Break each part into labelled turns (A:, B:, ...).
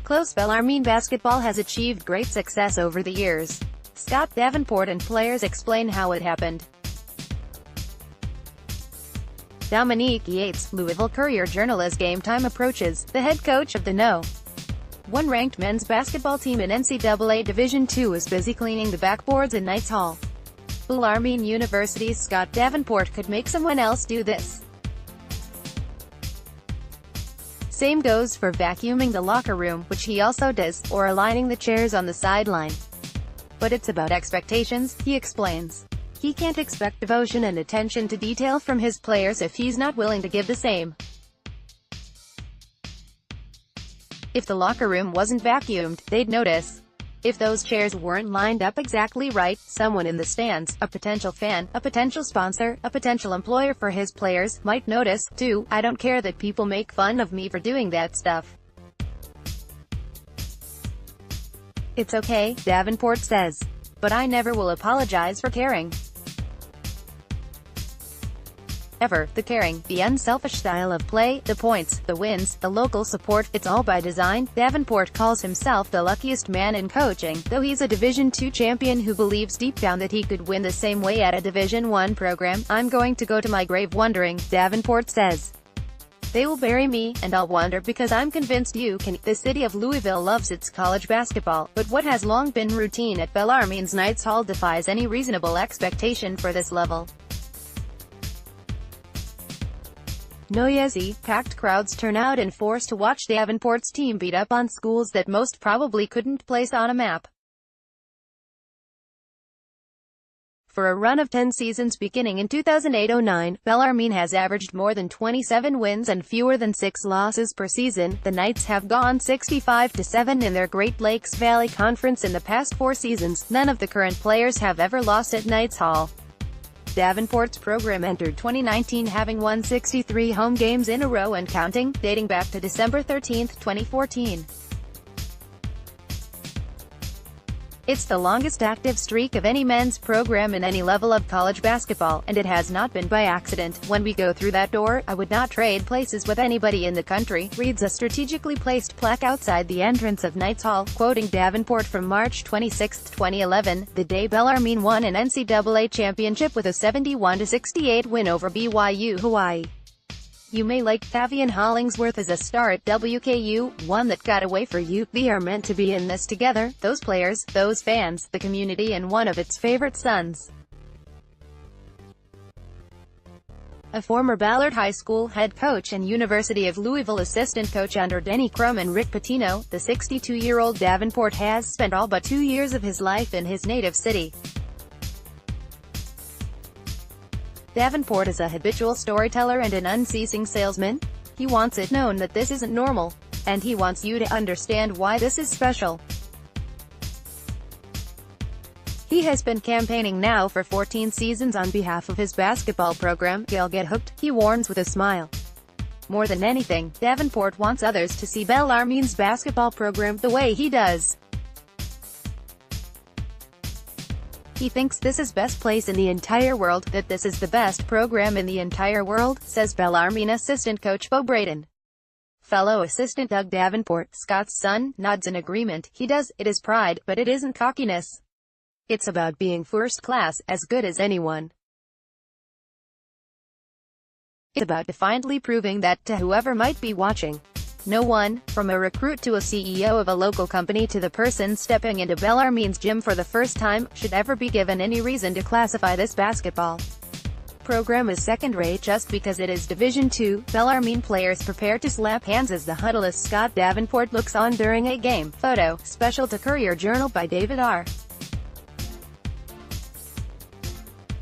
A: Close Bellarmine basketball has achieved great success over the years. Scott Davenport and players explain how it happened. Dominique Yates, Louisville Courier JournalAs. Game time approaches. The head coach of the No. 1 ranked men's basketball team in NCAA Division II is busy cleaning the backboards in Knights Hall. Bellarmine University's Scott Davenport could make someone else do this. Same goes for vacuuming the locker room, which he also does, or aligning the chairs on the sideline. But it's about expectations, he explains. He can't expect devotion and attention to detail from his players if he's not willing to give the same. If the locker room wasn't vacuumed, they'd notice. If those chairs weren't lined up exactly right, someone in the stands, a potential fan, a potential sponsor, a potential employer for his players, might notice, too. I don't care that people make fun of me for doing that stuff. It's okay, Davenport says. But I never will apologize for caring. Ever, the caring, the unselfish style of play, the points, the wins, the local support, it's all by design. Davenport calls himself the luckiest man in coaching, though he's a Division II champion who believes deep down that he could win the same way at a Division I program. I'm going to go to my grave wondering, Davenport says. They will bury me, and I'll wonder because I'm convinced you can. The city of Louisville loves its college basketball, but what has long been routine at Bellarmine's Knights Hall defies any reasonable expectation for this level. Noisy, packed crowds turn out in force to watch Davenport's team beat up on schools that most probably couldn't place on a map. For a run of 10 seasons beginning in 2008-09, Bellarmine has averaged more than 27 wins and fewer than 6 losses per season. The Knights have gone 65-7 in their Great Lakes Valley Conference in the past 4 seasons. None of the current players have ever lost at Knights Hall. Davenport's program entered 2019 having won 63 home games in a row and counting, dating back to December 13, 2014. It's the longest active streak of any men's program in any level of college basketball, and it has not been by accident. When we go through that door, I would not trade places with anybody in the country, reads a strategically placed plaque outside the entrance of Knights Hall, quoting Davenport from March 26, 2011, the day Bellarmine won an NCAA championship with a 71-68 win over BYU Hawaii. You may like Tavian Hollingsworth as a star at WKU, one that got away for you. We are meant to be in this together, those players, those fans, the community, and one of its favorite sons. A former Ballard High School head coach and University of Louisville assistant coach under Denny Crum and Rick Pitino, the 62-year-old Davenport has spent all but 2 years of his life in his native city. Davenport is a habitual storyteller and an unceasing salesman. He wants it known that this isn't normal. And he wants you to understand why this is special. He has been campaigning now for 14 seasons on behalf of his basketball program. You'll get hooked, he warns with a smile. More than anything, Davenport wants others to see Bellarmine's basketball program the way he does. He thinks this is best place in the entire world, that this is the best program in the entire world, says Bellarmine assistant coach Bo Braden. Fellow assistant Doug Davenport, Scott's son, nods in agreement. He does. It is pride, but it isn't cockiness. It's about being first class, as good as anyone. It's about defiantly proving that to whoever might be watching. No one, from a recruit to a CEO of a local company to the person stepping into Bellarmine's gym for the first time, should ever be given any reason to classify this basketball program as second-rate just because it is Division II. Bellarmine players prepare to slap hands as the huddle as Scott Davenport looks on during a game. Photo, special to Courier Journal by David R.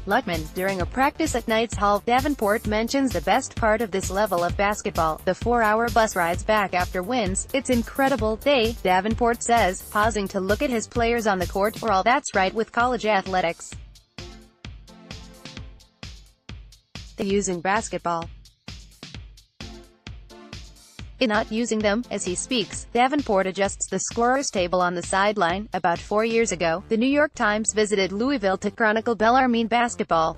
A: Lutman. During a practice at Knights Hall, Davenport mentions the best part of this level of basketball, the 4-hour bus rides back after wins. It's incredible day, Davenport says, pausing to look at his players on the court. Or all that's right with college athletics. They're using basketball. In not using them, as he speaks, Davenport adjusts the scorer's table on the sideline. About 4 years ago, the New York Times visited Louisville to chronicle Bellarmine basketball.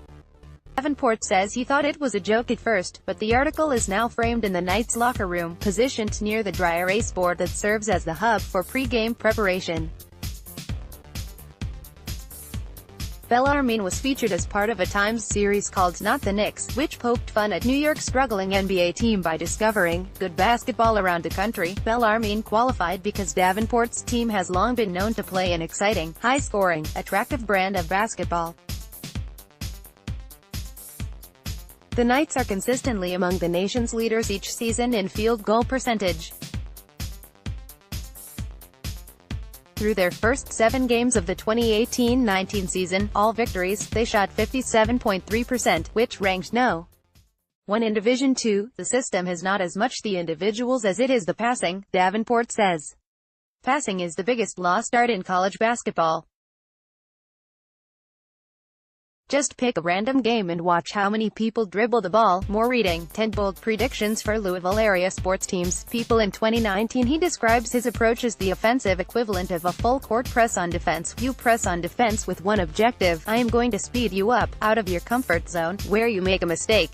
A: Davenport says he thought it was a joke at first, but the article is now framed in the Knights' locker room, positioned near the dry erase board that serves as the hub for pre-game preparation. Bellarmine was featured as part of a Times series called Not the Knicks, which poked fun at New York's struggling NBA team by discovering good basketball around the country. Bellarmine qualified because Davenport's team has long been known to play an exciting, high-scoring, attractive brand of basketball. The Knights are consistently among the nation's leaders each season in field goal percentage. Through their first 7 games of the 2018-19 season, all victories, they shot 57.3%, which ranked No. 1 in Division II. The system has not as much the individuals as it is the passing, Davenport says. Passing is the biggest lost art in college basketball. Just pick a random game and watch how many people dribble the ball. More reading. 10 bold predictions for Louisville area sports teams. People in 2019. He describes his approach as the offensive equivalent of a full-court press on defense. You press on defense with one objective. I am going to speed you up, out of your comfort zone, where you make a mistake.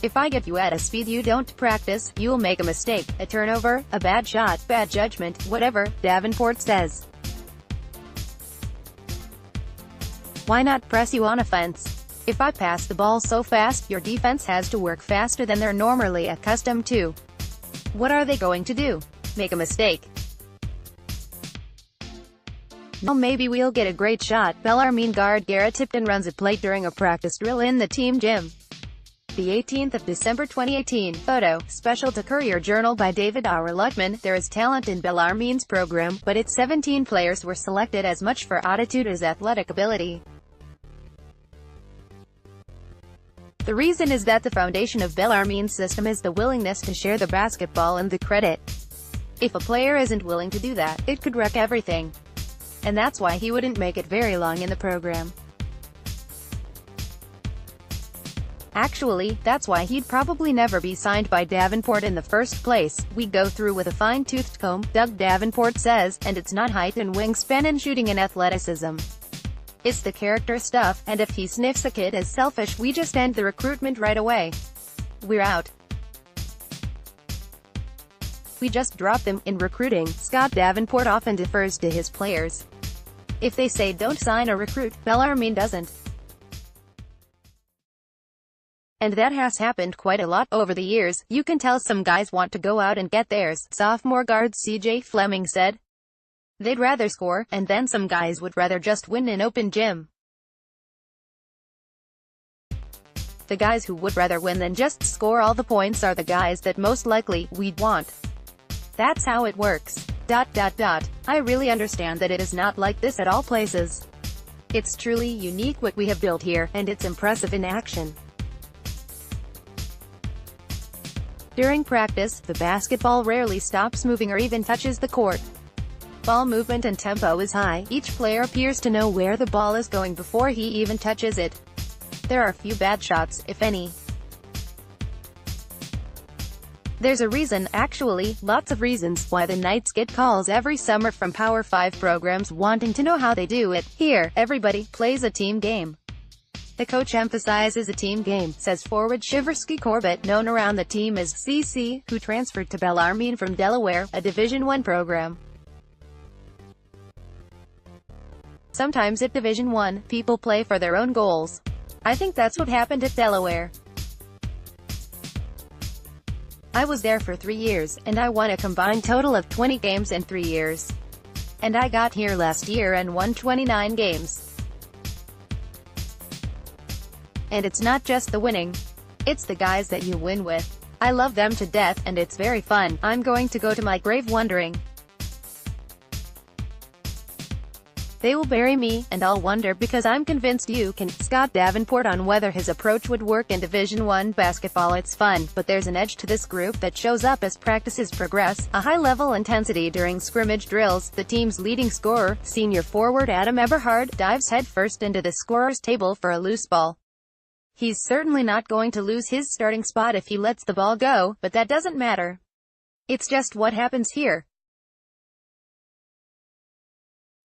A: If I get you at a speed you don't practice, you'll make a mistake, a turnover, a bad shot, bad judgment, whatever, Davenport says. Why not press you on offense? If I pass the ball so fast, your defense has to work faster than they're normally accustomed to. What are they going to do? Make a mistake. Now maybe we'll get a great shot. Bellarmine guard Garrett Tipton runs a play during a practice drill in the team gym. The 18th of December 2018. Photo, special to Courier Journal by David R. Luckman. There is talent in Bellarmine's program, but its 17 players were selected as much for attitude as athletic ability. The reason is that the foundation of Bellarmine's system is the willingness to share the basketball and the credit. If a player isn't willing to do that, it could wreck everything. And that's why he wouldn't make it very long in the program. Actually, that's why he'd probably never be signed by Davenport in the first place. We go through with a fine-toothed comb, Doug Davenport says, and it's not height and wingspan and shooting and athleticism. It's the character stuff, and if he sniffs a kid as selfish, we just end the recruitment right away. We're out. We just drop them. In recruiting, Scott Davenport often defers to his players. If they say don't sign a recruit, Bellarmine doesn't. And that has happened quite a lot over the years. You can tell some guys want to go out and get theirs, sophomore guard C.J. Fleming said. They'd rather score, and then some guys would rather just win an open gym. The guys who would rather win than just score all the points are the guys that most likely we'd want. That's how it works. I really understand that it is not like this at all places. It's truly unique what we have built here, and it's impressive in action. During practice, the basketball rarely stops moving or even touches the court. Ball movement and tempo is high. Each player appears to know where the ball is going before he even touches it. There are few bad shots, if any. There's a reason, actually, lots of reasons, why the Knights get calls every summer from Power 5 programs wanting to know how they do it. Here, everybody plays a team game. The coach emphasizes a team game, says forward Shiversky Corbett, known around the team as CC, who transferred to Bellarmine from Delaware, a Division I program. Sometimes at Division I, people play for their own goals. I think that's what happened at Delaware. I was there for 3 years, and I won a combined total of 20 games in 3 years. And I got here last year and won 29 games. And it's not just the winning. It's the guys that you win with. I love them to death, and it's very fun. I'm going to go to my grave wondering. They will bury me, and I'll wonder because I'm convinced you can. Scott Davenport on whether his approach would work in Division I basketball. It's fun, but there's an edge to this group that shows up as practices progress, a high-level intensity during scrimmage drills. The team's leading scorer, senior forward Adam Eberhard, dives headfirst into the scorer's table for a loose ball. He's certainly not going to lose his starting spot if he lets the ball go, but that doesn't matter. It's just what happens here.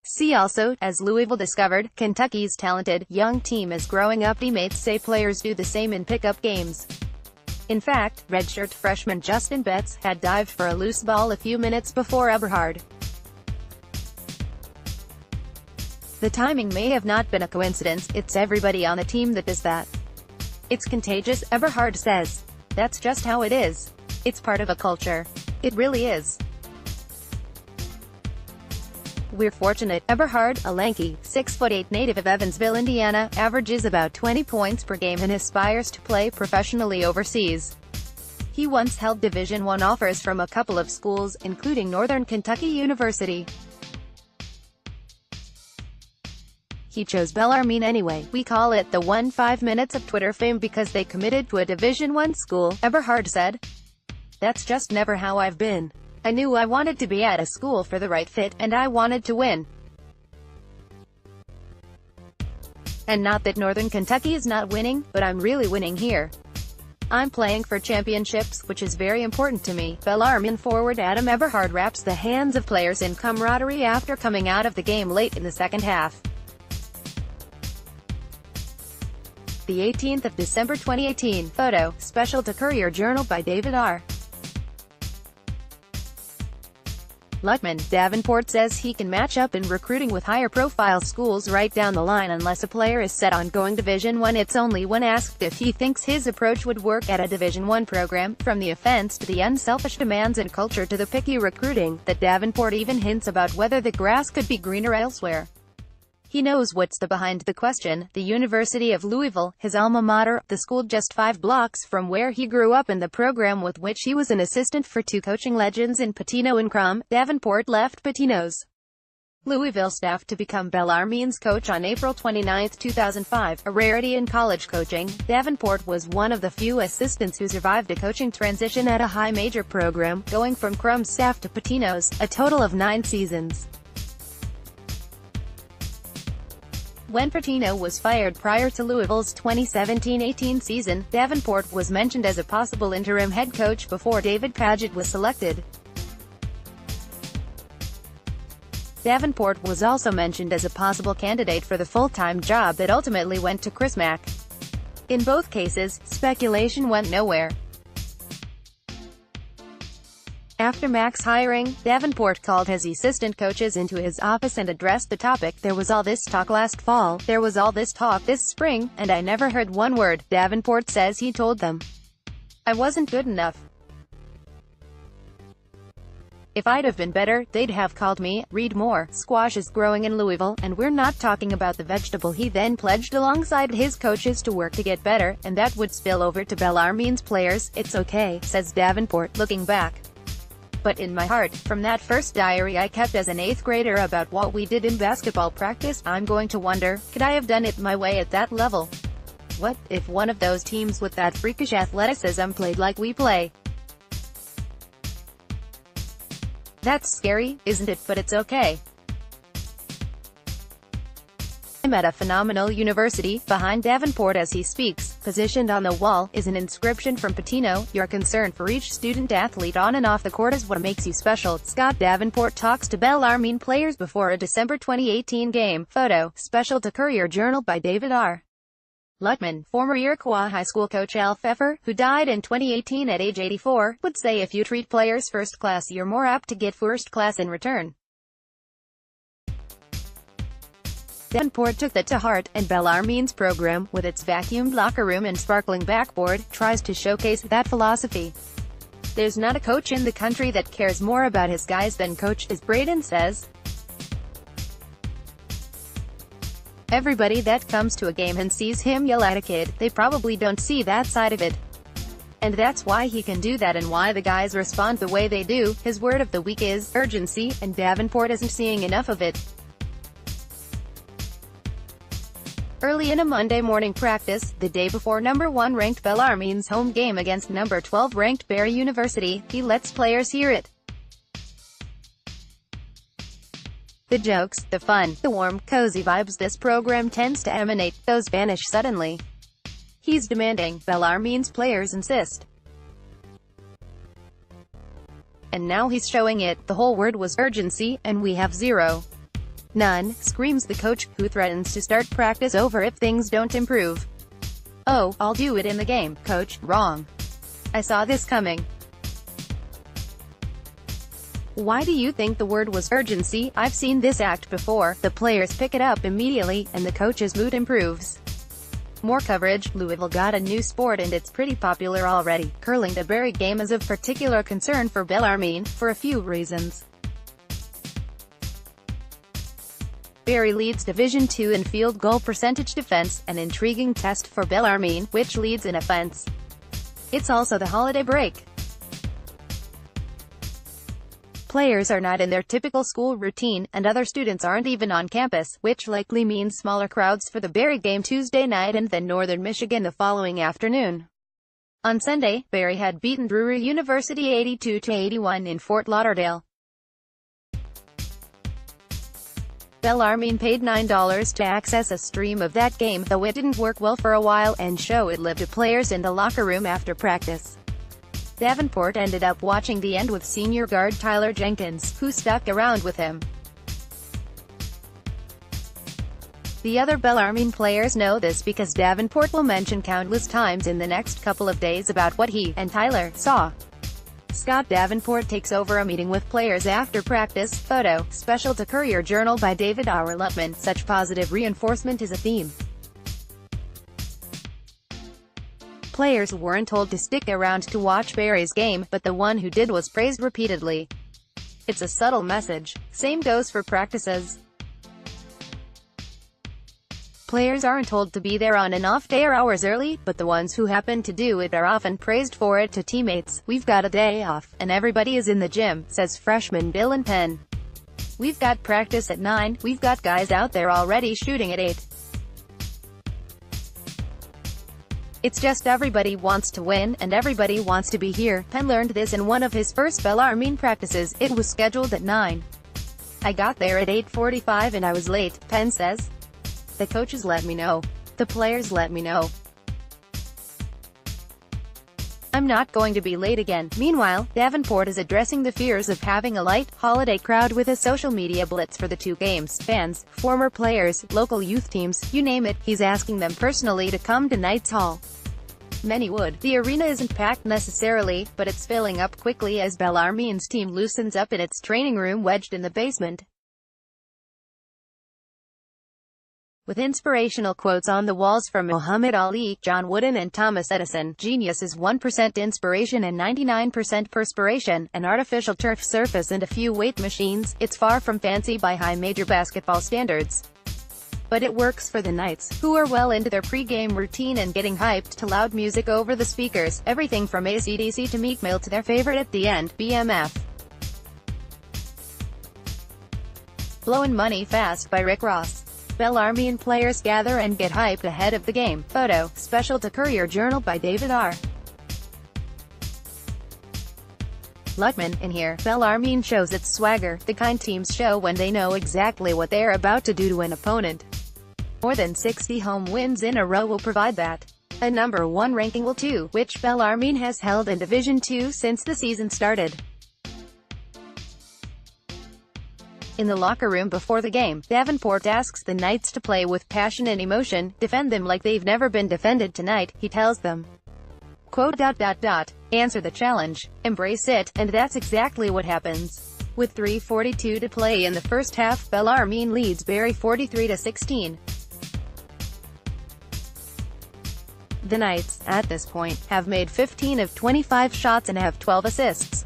A: See also, as Louisville discovered, Kentucky's talented, young team is growing up. Teammates say players do the same in pickup games. In fact, redshirt freshman Justin Betts had dived for a loose ball a few minutes before Eberhard. The timing may have not been a coincidence, it's everybody on the team that does that. It's contagious, Eberhard says. That's just how it is. It's part of a culture. It really is. We're fortunate. Eberhard, a lanky, 6'8" native of Evansville, Indiana, averages about 20 points per game and aspires to play professionally overseas. He once held Division I offers from a couple of schools, including Northern Kentucky University. He chose Bellarmine anyway. We call it the 5 minutes of Twitter fame because they committed to a Division I school, Eberhard said. That's just never how I've been. I knew I wanted to be at a school for the right fit, and I wanted to win. And not that Northern Kentucky is not winning, but I'm really winning here. I'm playing for championships, which is very important to me. Bellarmine forward Adam Eberhard wraps the hands of players in camaraderie after coming out of the game late in the second half. The 18th of December 2018. Photo, special to Courier Journal by David R. Luckman. Davenport says he can match up in recruiting with higher-profile schools right down the line unless a player is set on going Division I. It's only when asked if he thinks his approach would work at a Division I program, from the offense to the unselfish demands and culture to the picky recruiting, that Davenport even hints about whether the grass could be greener elsewhere. He knows what's behind the question. The University of Louisville, his alma mater, the school just 5 blocks from where he grew up and the program with which he was an assistant for 2 coaching legends in Pitino and Crum. Davenport left Pitino's Louisville staff to become Bellarmine's coach on April 29, 2005, a rarity in college coaching. Davenport was one of the few assistants who survived a coaching transition at a high major program, going from Crum's staff to Pitino's, a total of 9 seasons. When Pitino was fired prior to Louisville's 2017-18 season, Davenport was mentioned as a possible interim head coach before David Paget was selected. Davenport was also mentioned as a possible candidate for the full-time job that ultimately went to Chris Mack. In both cases, speculation went nowhere. After Mack's hiring, Davenport called his assistant coaches into his office and addressed the topic. There was all this talk last fall, there was all this talk this spring, and I never heard one word. Davenport says he told them, I wasn't good enough. If I'd have been better, they'd have called me. Read more. Squash is growing in Louisville, and we're not talking about the vegetable. He then pledged alongside his coaches to work to get better, and that would spill over to Bellarmine's players. It's okay, says Davenport, looking back. But in my heart, from that first diary I kept as an 8th grader about what we did in basketball practice, I'm going to wonder, could I have done it my way at that level? What if one of those teams with that freakish athleticism played like we play? That's scary, isn't it? But it's okay. I'm at a phenomenal university. Behind Davenport as he speaks, positioned on the wall, is an inscription from Pitino. Your concern for each student-athlete on and off the court is what makes you special. Scott Davenport talks to Bellarmine players before a December 2018 game. Photo, special to Courier Journal by David R. Luckman. Former Iroquois high school coach Al Pfeffer, who died in 2018 at age 84, would say if you treat players first class you're more apt to get first class in return. Davenport took that to heart, and Bellarmine's program, with its vacuumed locker room and sparkling backboard, tries to showcase that philosophy. There's not a coach in the country that cares more about his guys than Coach, as Braden says. Everybody that comes to a game and sees him yell at a kid, they probably don't see that side of it. And that's why he can do that and why the guys respond the way they do. His word of the week is urgency, and Davenport isn't seeing enough of it. Early in a Monday morning practice, the day before number 1 ranked Bellarmine's home game against number 12 ranked Barry University, he lets players hear it. The jokes, the fun, the warm, cozy vibes this program tends to emanate, those vanish suddenly. He's demanding, Bellarmine's players insist. And now he's showing it. The whole word was urgency, and we have 0. None, screams the coach, who threatens to start practice over if things don't improve. Oh, I'll do it in the game, coach. Wrong. I saw this coming. Why do you think the word was urgency? I've seen this act before. The players pick it up immediately, and the coach's mood improves. More coverage. Louisville got a new sport and it's pretty popular already. Curling. The Berry game is of particular concern for Bellarmine, for a few reasons. Berry leads Division II in field goal percentage defense, an intriguing test for Bellarmine, which leads in offense. It's also the holiday break. Players are not in their typical school routine, and other students aren't even on campus, which likely means smaller crowds for the Berry game Tuesday night and then Northern Michigan the following afternoon. On Sunday, Berry had beaten Drury University 82-81 in Fort Lauderdale. Bellarmine paid $9 to access a stream of that game, though it didn't work well for a while, and show it lived to players in the locker room after practice. Davenport ended up watching the end with senior guard Tyler Jenkins, who stuck around with him. The other Bellarmine players know this because Davenport will mention countless times in the next couple of days about what he and Tyler saw. Scott Davenport takes over a meeting with players after practice. Photo, special to Courier Journal by David R. Lutman. Such positive reinforcement is a theme. Players weren't told to stick around to watch Berry's game, but the one who did was praised repeatedly. It's a subtle message. Same goes for practices. Players aren't told to be there on an off day or hours early, but the ones who happen to do it are often praised for it to teammates. We've got a day off, and everybody is in the gym, says freshman Dylan Penn. We've got practice at 9, we've got guys out there already shooting at 8. It's just everybody wants to win, and everybody wants to be here. Penn learned this in one of his first Bellarmine practices. It was scheduled at 9. I got there at 8:45 and I was late, Penn says. The coaches let me know. The players let me know. I'm not going to be late again. Meanwhile, Davenport is addressing the fears of having a light, holiday crowd with a social media blitz for the two games. Fans, former players, local youth teams, you name it, he's asking them personally to come to Knights Hall. Many would. The arena isn't packed necessarily, but it's filling up quickly as Bellarmine's team loosens up in its training room wedged in the basement. With inspirational quotes on the walls from Muhammad Ali, John Wooden and Thomas Edison. Genius is 1% inspiration and 99% perspiration, an artificial turf surface and a few weight machines. It's far from fancy by high major basketball standards. But it works for the Knights, who are well into their pre-game routine and getting hyped to loud music over the speakers, everything from AC/DC to Meek Mill to their favorite at the end, BMF. Blowin' Money Fast by Rick Ross. Bellarmine players gather and get hyped ahead of the game. Photo, special to Courier Journal by David R. Lutman. In here, Bellarmine shows its swagger, the kind teams show when they know exactly what they're about to do to an opponent. More than 60 home wins in a row will provide that. A number 1 ranking will too, which Bellarmine has held in Division II since the season started. In the locker room before the game, Davenport asks the Knights to play with passion and emotion, defend them like they've never been defended tonight, he tells them. Quote, answer the challenge, embrace it, and that's exactly what happens. With 3:42 to play in the first half, Bellarmine leads Berry 43-16. The Knights, at this point, have made 15 of 25 shots and have 12 assists.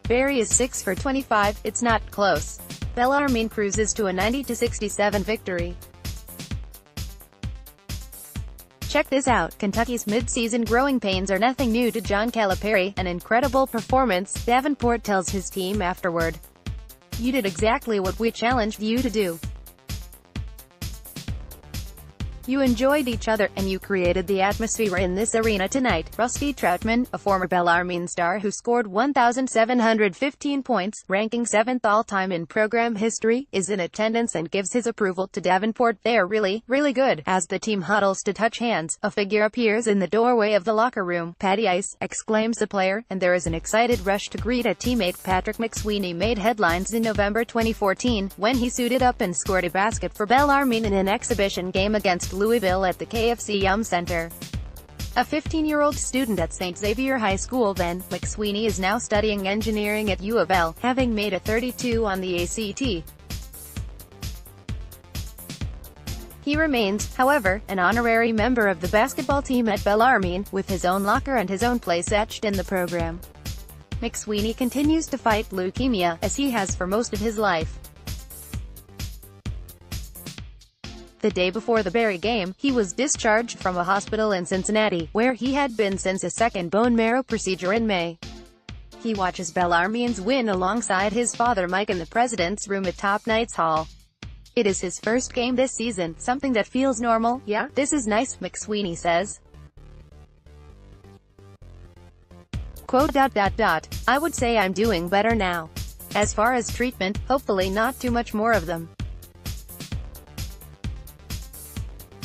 A: Berry is 6 for 25, it's not close. Bellarmine cruises to a 90-67 victory. Check this out, Kentucky's mid-season growing pains are nothing new to John Calipari, an incredible performance, Davenport tells his team afterward. You did exactly what we challenged you to do. You enjoyed each other, and you created the atmosphere in this arena tonight. Rusty Troutman, a former Bellarmine star who scored 1,715 points, ranking 7th all-time in program history, is in attendance and gives his approval to Davenport. "They're really, really good." As the team huddles to touch hands, a figure appears in the doorway of the locker room. "Patty Ice!" exclaims the player, and there is an excited rush to greet a teammate. Patrick McSweeney made headlines in November 2014, when he suited up and scored a basket for Bellarmine in an exhibition game against Louisville at the KFC Yum Center. A 15-year-old student at St. Xavier High School then, McSweeney is now studying engineering at U of L, having made a 32 on the ACT. He remains, however, an honorary member of the basketball team at Bellarmine, with his own locker and his own place etched in the program. McSweeney continues to fight leukemia, as he has for most of his life. The day before the Berry game, he was discharged from a hospital in Cincinnati, where he had been since a second bone marrow procedure in May. He watches Bellarmine's win alongside his father Mike in the president's room at Top Knights Hall. "It is his first game this season, something that feels normal. Yeah, this is nice," McSweeney says. Quote, "I would say I'm doing better now. As far as treatment, hopefully not too much more of them.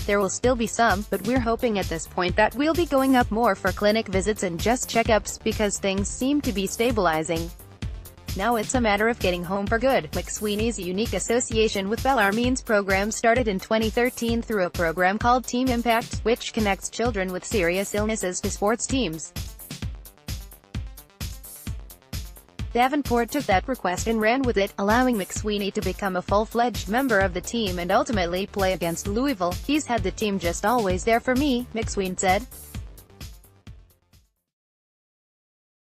A: There will still be some, but we're hoping at this point that we'll be going up more for clinic visits and just checkups, because things seem to be stabilizing. Now it's a matter of getting home for good." McSweeney's unique association with Bellarmine's program started in 2013 through a program called Team Impact, which connects children with serious illnesses to sports teams. Davenport took that request and ran with it, allowing McSweeney to become a full-fledged member of the team and ultimately play against Louisville. "He's had the team just always there for me," McSweeney said.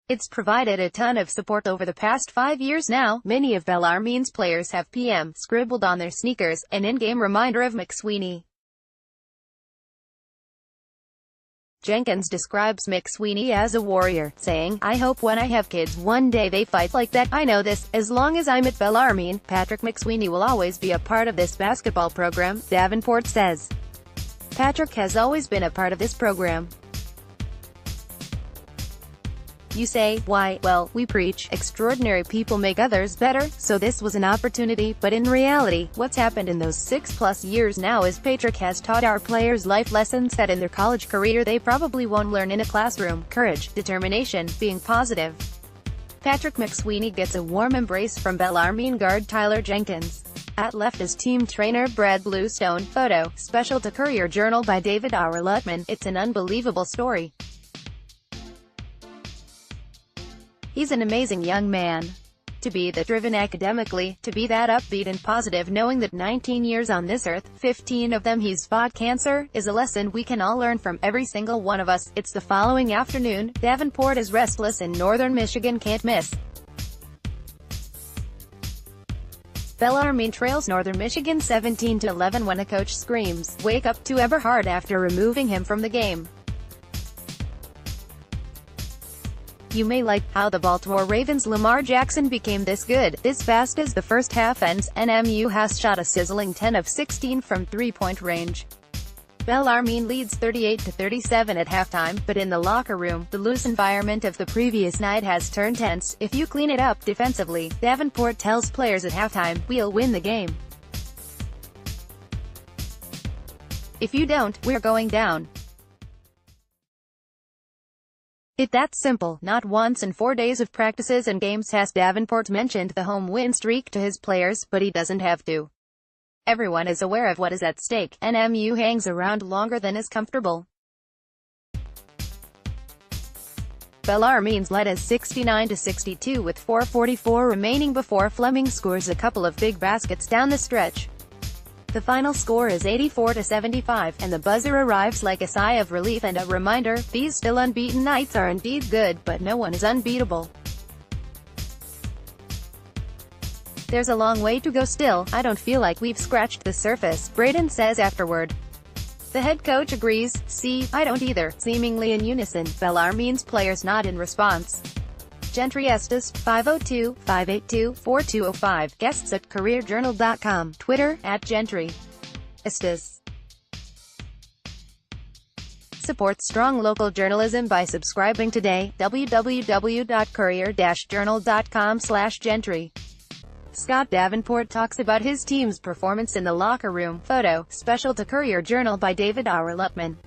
A: "It's provided a ton of support over the past 5 years now." Many of Bellarmine's players have PM scribbled on their sneakers, an in-game reminder of McSweeney. Jenkins describes McSweeney as a warrior, saying, "I hope when I have kids one day they fight like that. I know this, as long as I'm at Bellarmine, Patrick McSweeney will always be a part of this basketball program," Davenport says. "Patrick has always been a part of this program. You say, why? Well, we preach, extraordinary people make others better, so this was an opportunity, but in reality, what's happened in those 6+ years now is Patrick has taught our players life lessons that in their college career they probably won't learn in a classroom: courage, determination, being positive." Patrick McSweeney gets a warm embrace from Bellarmine guard Tyler Jenkins. At left is team trainer Brad Bluestone. Photo, special to Courier Journal by David R. Lutman. "It's an unbelievable story. He's an amazing young man. To be that driven academically, to be that upbeat and positive knowing that 19 years on this earth, 15 of them he's fought cancer, is a lesson we can all learn from, every single one of us." It's the following afternoon. Davenport is restless and Northern Michigan can't miss. Bellarmine trails Northern Michigan 17-11 when a coach screams, "Wake up" to Eberhard after removing him from the game. "You may like how the Baltimore Ravens' Lamar Jackson became this good, this fast as the first half ends. NMU has shot a sizzling 10 of 16 from three-point range. Bellarmine leads 38-37 at halftime, but in the locker room, the loose environment of the previous night has turned tense. If you clean it up defensively," Davenport tells players at halftime, "we'll win the game. If you don't, we're going down. It's that simple." Not once in 4 days of practices and games has Davenport mentioned the home win streak to his players, but he doesn't have to. Everyone is aware of what is at stake. NMU hangs around longer than is comfortable. Bellarmine's led as 69-62 with 4:44 remaining before Fleming scores a couple of big baskets down the stretch. The final score is 84-75, and the buzzer arrives like a sigh of relief and a reminder, these still unbeaten Knights are indeed good, but no one is unbeatable. "There's a long way to go still. I don't feel like we've scratched the surface," Braden says afterward. The head coach agrees. "See, I don't either," seemingly in unison. Bellarmine's players nod in response. Gentry Estes, 502-582-4205. Guests at CourierJournal.com. Twitter, @Gentry Estes. Support strong local journalism by subscribing today. www.courier-journal.com/gentry. Scott Davenport talks about his team's performance in the locker room. Photo, special to Courier Journal by David R. Lutman.